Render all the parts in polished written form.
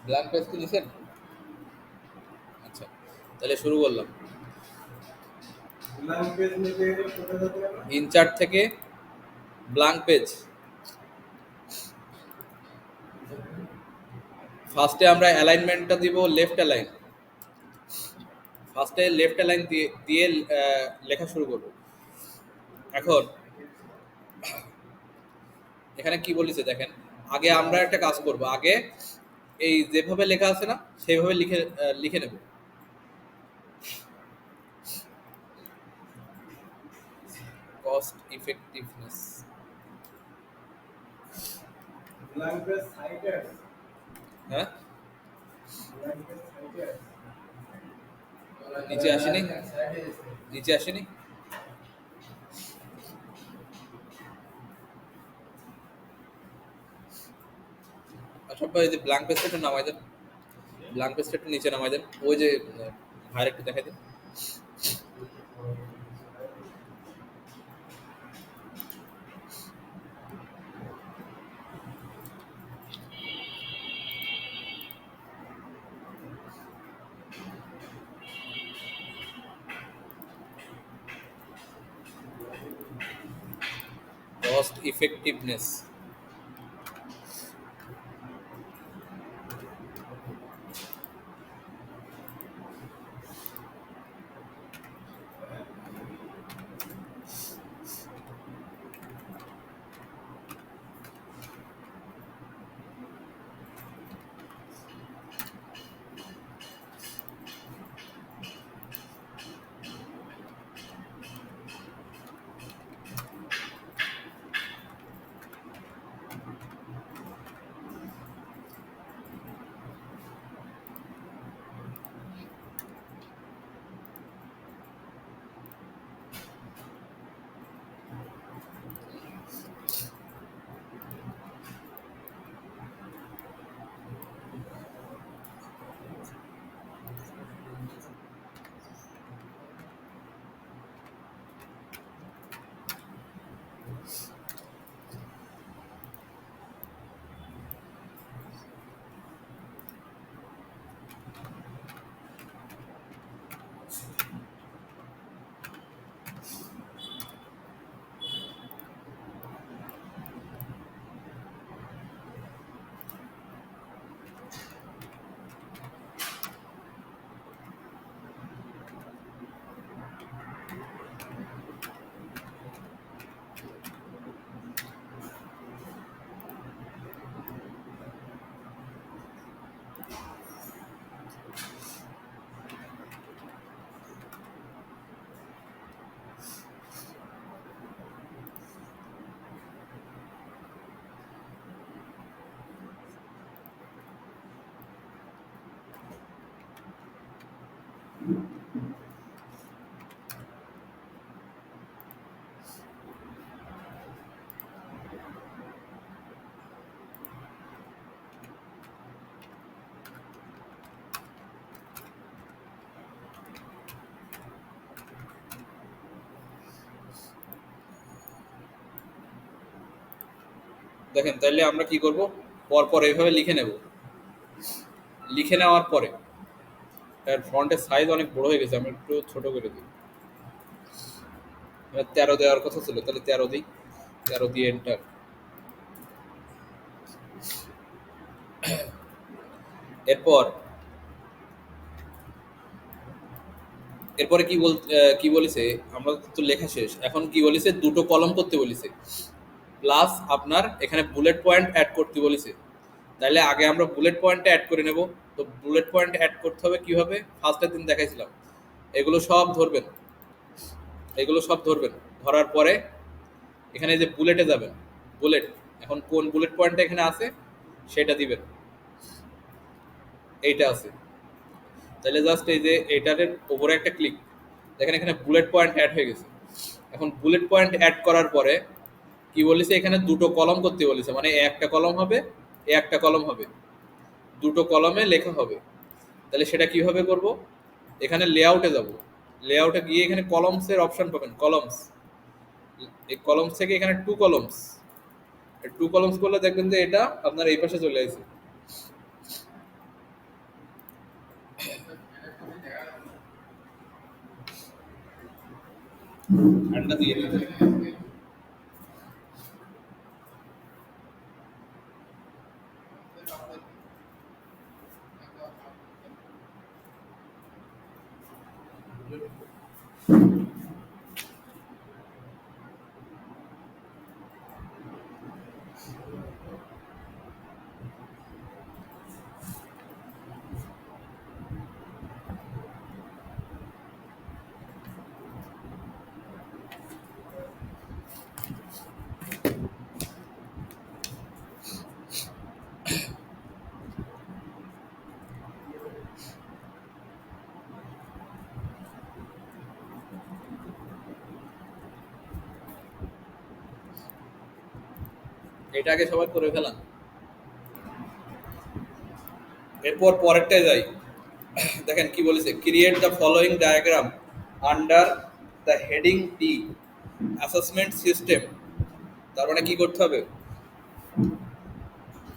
Blank page কি নিছেন? আচ্ছা, তাহলে শুরু করলাম। ইনচার্ট থেকে ব্ল্যাঙ্ক পেজ। ফার্স্টে আমরা অ্যালাইনমেন্টটা দিব লেফট অ্যালাইন। ফার্স্টে লেফট অ্যালাইন দিয়ে লেখা শুরু করব। এখন এখানে কি বলেছে দেখেন, আগে আমরা একটা কাজ করব। আগে এই যেভাবে লেখা আছে না সেইভাবে লিখে নেব। Cost effectiveness. হ্যাঁ, নিচে আসেনি, নিচে আসেনি। আচ্ছা ভাই, এই যে ব্ল্যাঙ্ক পেজটা একটু নামাই দেন, ব্ল্যাঙ্ক পেজটা একটু নিচে নামাই দেন। ওই যে ভাইয়ের একটু দেখাই দেন। Cost effectiveness. দেখেন, তাইলে আমরা কি করব, পরপর এইভাবে লিখে নেব। লিখে নেওয়ার পরে এর ফন্টের সাইজ অনেক বড় হয়ে গেছে, আমি একটু ছোট করে দিই। 13 দেওয়ার কথা ছিল, তাহলে 13 দিই। 13 দিয়ে এন্টার। এরপর এরপরে কি বলেছে, আমরা তো লেখা শেষ। এখন কি বলেছে, দুটো কলম করতে বলেছে, প্লাস আপনার এখানে বুলেট পয়েন্ট অ্যাড করতে বলেছে। তাইলে আগে আমরা বুলেট পয়েন্টটা অ্যাড করে নেব। তো বুলেট পয়েন্ট অ্যাড করতে হবে কিভাবে, ফার্স্টের দিন দেখাইছিলাম। এগুলো সব ধরবেন, এগুলো সব ধরবেন। ধরার পরে এখানে যে বুলেটে যাবেন, বুলেট, এখন কোন বুলেট পয়েন্টটা এখানে আছে সেটা দিবেন। এইটা আছে, তাহলে জাস্ট এই যে এইটার উপরে একটা ক্লিক, দেখেন এখানে বুলেট পয়েন্ট অ্যাড হয়ে গেছে। এখন বুলেট পয়েন্ট অ্যাড করার পরে কি বলেছে, এখানে দুটো কলম করতে বলেছে, মানে একটা কলম হবে, একটা কলম হবে, দুটো কলমে লেখা হবে। তাহলে সেটা কিভাবে করব, এখানে লেআউটে যাব। লেআউটে গিয়ে এখানে কলমসের অপশন পাবেন, কলমস। এই কলমস থেকে এখানে টু কলমস, টু কলমস করলে দেখবেন যে এটা আপনার এই পাশে চলে আসে। ঠান্ডা দিয়ে দিতে। এটা আগে সবাই করে ফেলান, এরপর পরেরটায় যাই। দেখেন কি বলেছে, create the following diagram under the heading D assessment system. তার মানে কি করতে হবে,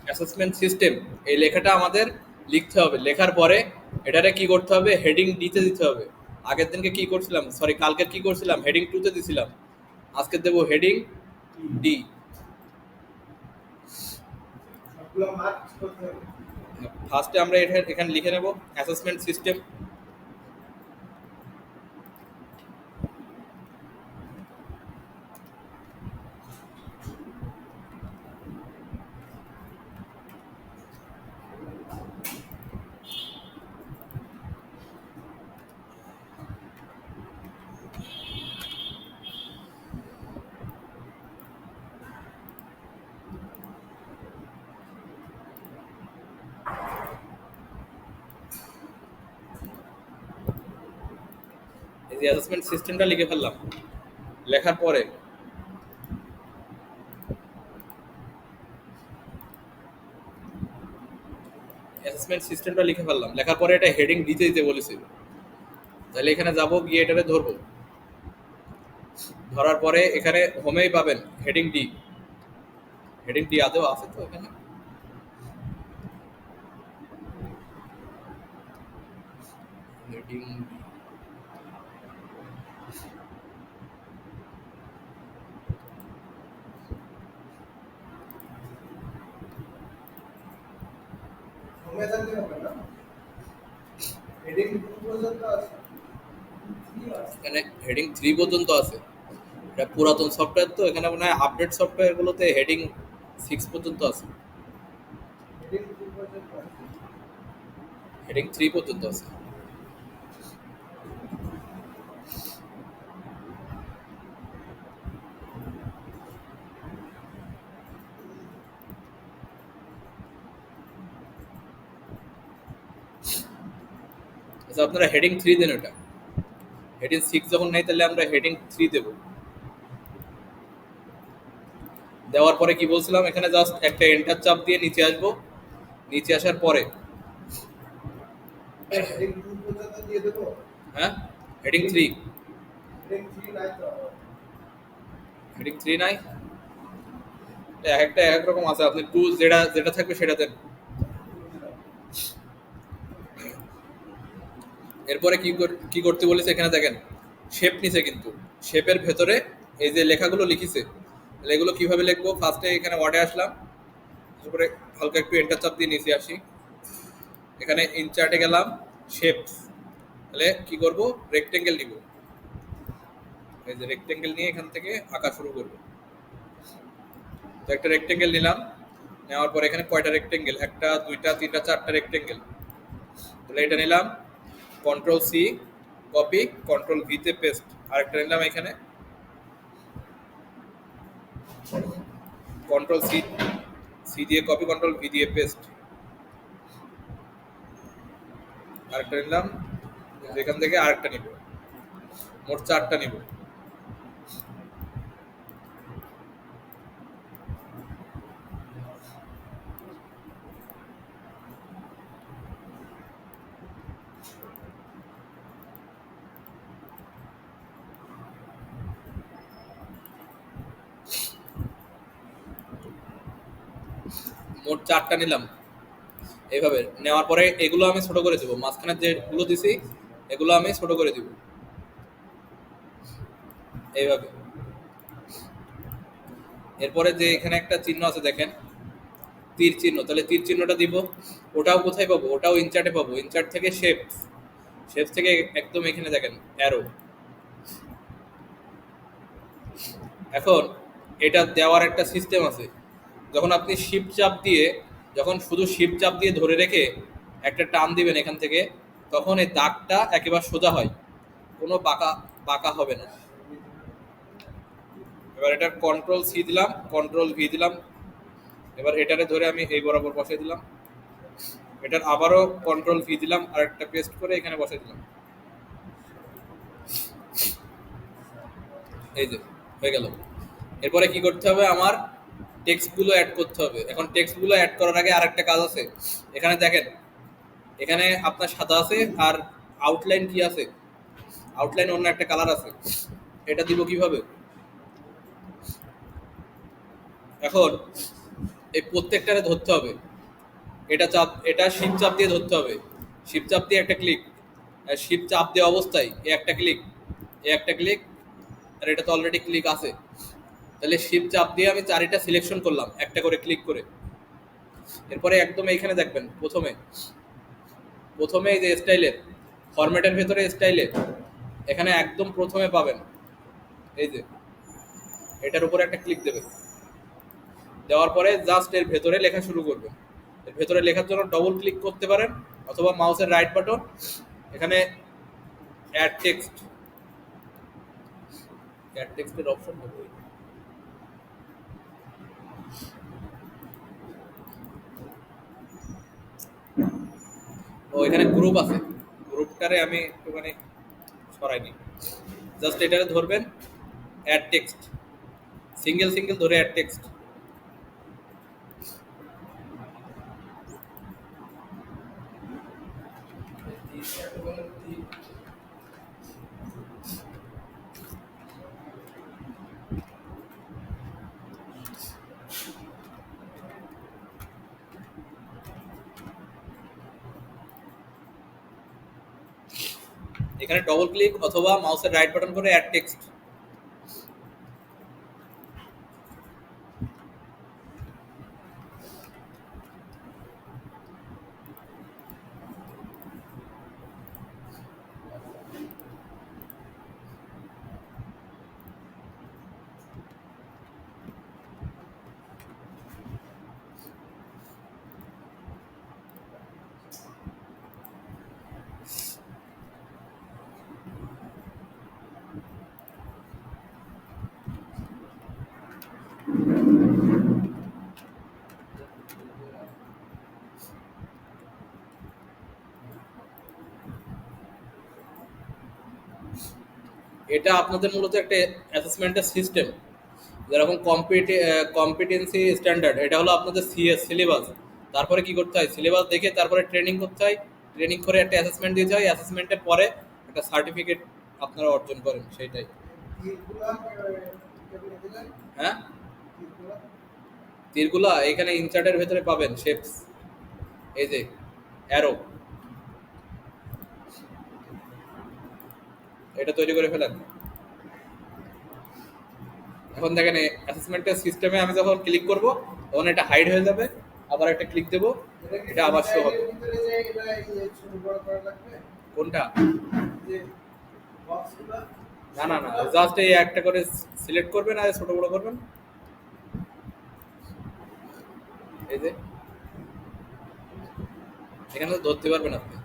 অ্যাসেসমেন্ট সিস্টেম এই লেখাটা আমাদের লিখতে হবে। লেখার পরে এটারে কি করতে হবে, হেডিং ডিতে দিতে হবে। আগের দিনকে কি করছিলাম, সরি কালকে কি করছিলাম, হেডিং টুতে দিছিলাম, আজকে দেবো হেডিং ডি। ফার্স্টে আমরা এটা এখানে লিখে নেব অ্যাসেসমেন্ট সিস্টেম। এই যে অ্যাসেসমেন্ট সিস্টেমটা লিখে ফেললাম। লেখার পরে অ্যাসেসমেন্ট সিস্টেমটা লিখে ফেললাম, লেখার পরে এটা হেডিং দিতে দিতে বলেছে। তাহলে এখানে যাব, গিয়ে এটারে ধরবো, ধরার পরে এখানে হোমেই পাবেন হেডিং ডি। হেডিং ডি আদৌ আছে তো এখানে, হেডিং এখানে হেডিং 3 পর্যন্ত আছে। এটা পুরাতন সফটওয়্যার তো, এখানে মনে হয় আপডেট সফটওয়্যার গুলোতে হেডিং 6 পর্যন্ত আছে, হেডিং 3 পর্যন্ত আছে। আচ্ছা আপনারা হেডিং 3 দেন, ওটা হেডিং 6 যখন নেই তাহলে আমরা হেডিং 3 দেব। দেওয়ার পরে কি বলছিলাম, এখানে জাস্ট একটা এন্টার চাপ দিয়ে নিচে আসবো। নিচে আসার পরে হ্যাঁ হেডিং 3, হেডিং 3 নাই, এক একটা এক এক রকম আছে, আপনি টু যেটা যেটা থাকবে সেটা দেন। এরপরে কি করতে বলেছে এখানে দেখেন, শেপ নিছে, কিন্তু শেপের ভেতরে এই যে লেখাগুলো লিখিছে, তাহলে এগুলো কিভাবে লিখবো, ফার্স্টে এখানে ওয়ার্ডে আসলাম, তারপরে হালকা একটু এন্টার চাপ দিয়ে নিচে আসি, এখানে ইনচার্টে গেলাম, শেপস, তাহলে কি করব, রেক্টেঙ্গেল নিব। এই যে রেক্টেঙ্গেল নিয়ে এখান থেকে আঁকা শুরু করব। তো একটা রেক্টেঙ্গেল নিলাম, নেওয়ার পর এখানে কয়টা রেক্টেঙ্গেল, একটা দুইটা তিনটা চারটা রেক্টেঙ্গেল, তাহলে এটা নিলাম, কন্ট্রোল সি কপি, কন্ট্রোল ভিতে পেস্ট, আরেকটা নিলাম এখানে, কন্ট্রোল সি, সি দিয়ে কপি, কন্ট্রোল ভি দিয়ে পেস্ট, আরেকটা নিলাম, এখান থেকে আরেকটা নিব, মোট চারটা নিব। মোট চারটা নিলাম। এইভাবে নেওয়ার পরে এগুলো আমি ছোট করে দিব, মাঝখানে যেগুলো দিছি এগুলো আমি ছোট করে দিব। এইভাবে। এরপরে যে এখানে একটা চিহ্ন আছে দেখেন, তীর চিহ্ন, তাহলে তীর চিহ্নটা দিব। ওটাও কোথায় পাবো? ওটাও ইনচার্টে পাবো। ইনচার্ট থেকে শেপস, শেপস থেকে একদম এখানে দেখেন অ্যারো। এখন এটা দেওয়ার একটা সিস্টেম আছে। যখন আপনি শিফট চাপ দিয়ে, যখন শুধু শিফট চাপ দিয়ে ধরে রেখে একটা টান দিবেন এখান থেকে, তখন এই দাগটা একেবারে সোজা হয়, কোনো বাঁকা বাঁকা হবে না। এবার এটার কন্ট্রোল সি দিলাম, কন্ট্রোল ভি দিলাম। এবার এটারে ধরে আমি এই বরাবর বসাই দিলাম। এটার আবারও কন্ট্রোল ভি দিলাম, আর একটা পেস্ট করে এখানে বসাই দিলাম। এই যে হয়ে গেল। এরপরে কি করতে হবে? আমার টেক্সটগুলো অ্যাড করতে হবে। এখন টেক্সটগুলো অ্যাড করার আগে আরেকটা কাজ আছে। এখানে দেখেন, এখানে আপনার সাদা আছে আর আউটলাইন কি আছে? আউটলাইন অন্য একটা কালার আছে। এটা দিব কিভাবে? এখন এই প্রত্যেকটারে ধরতে হবে। এটা চাপ, এটা শিপ চাপ দিয়ে ধরতে হবে। শিপ চাপ দিয়ে একটা ক্লিক, আর শিপ চাপ দেওয়া অবস্থায় এ একটা ক্লিক, এ একটা ক্লিক, আর এটা তো অলরেডি ক্লিক আছে। তাহলে শিপ চাপ দিয়ে আমি চারিটা সিলেকশন করলাম একটা করে ক্লিক করে। এরপরে একদম এইখানে দেখবেন প্রথমে, প্রথমে এই যে স্টাইলের ফরম্যাটের ভেতরে স্টাইলে, এখানে একদম প্রথমে পাবেন এই যে, এটার উপরে একটা ক্লিক দেবেন। দেওয়ার পরে জাস্ট এর ভেতরে লেখা শুরু করবেন। এর ভেতরে লেখার জন্য ডবল ক্লিক করতে পারেন, অথবা মাউসের রাইট বাটন, এখানে অ্যাড টেক্সট, অ্যাড টেক্সটের অপশন দেবো। ও এখানে গ্রুপ আছে, গ্রুপটারে আমি একটুখানি সরাইনি। জাস্ট এটারে ধরবেন, অ্যাড টেক্সট, সিঙ্গেল সিঙ্গেল ধরে অ্যাড টেক্সট। এখানে ডবল ক্লিক অথবা মাউসের রাইট বাটন করে অ্যাড টেক্সট। এটা আপনাদের মূলত একটা অ্যাসেসমেন্টের সিস্টেম, যেরকম কম্পিটেন্সি স্ট্যান্ডার্ড, এটা হলো আপনাদের সিএস সিলেবাস। তারপরে কি করতে হয়? সিলেবাস দেখে তারপরে ট্রেনিং করতে হয়, ট্রেনিং করে একটা অ্যাসেসমেন্ট দিতে হয়, অ্যাসেসমেন্টের পরে একটা সার্টিফিকেট আপনারা অর্জন করেন, সেইটাই। হ্যাঁ, তীরগুলা এখানে ইনসার্টের ভেতরে পাবেন, শেপস, এই যে অ্যারো, এটা তৈরি করে ফেলেন। এখন দেখেন অ্যাসেসমেন্টের সিস্টেমে আমি যখন ক্লিক করব তখন এটা হাইড হয়ে যাবে, আবার একটা ক্লিক দেব, এটা আবার শো হবে। কোনটা? না না না, জাস্ট এই একটা করে সিলেক্ট করবেন আর ছোট বড় করবেন, এই যে এখানে তো ধরতে পারবেন আপনি।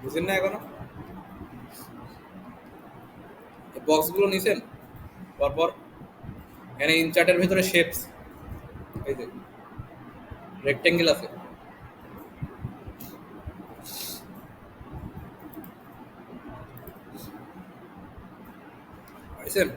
বুঝেন না এখনো? বক্সগুলো নিছেন পরপর, এখানে ইনচার্টের ভিতরে শেপস, এই যে রেক্টেঙ্গেল আছে, পাইছেন?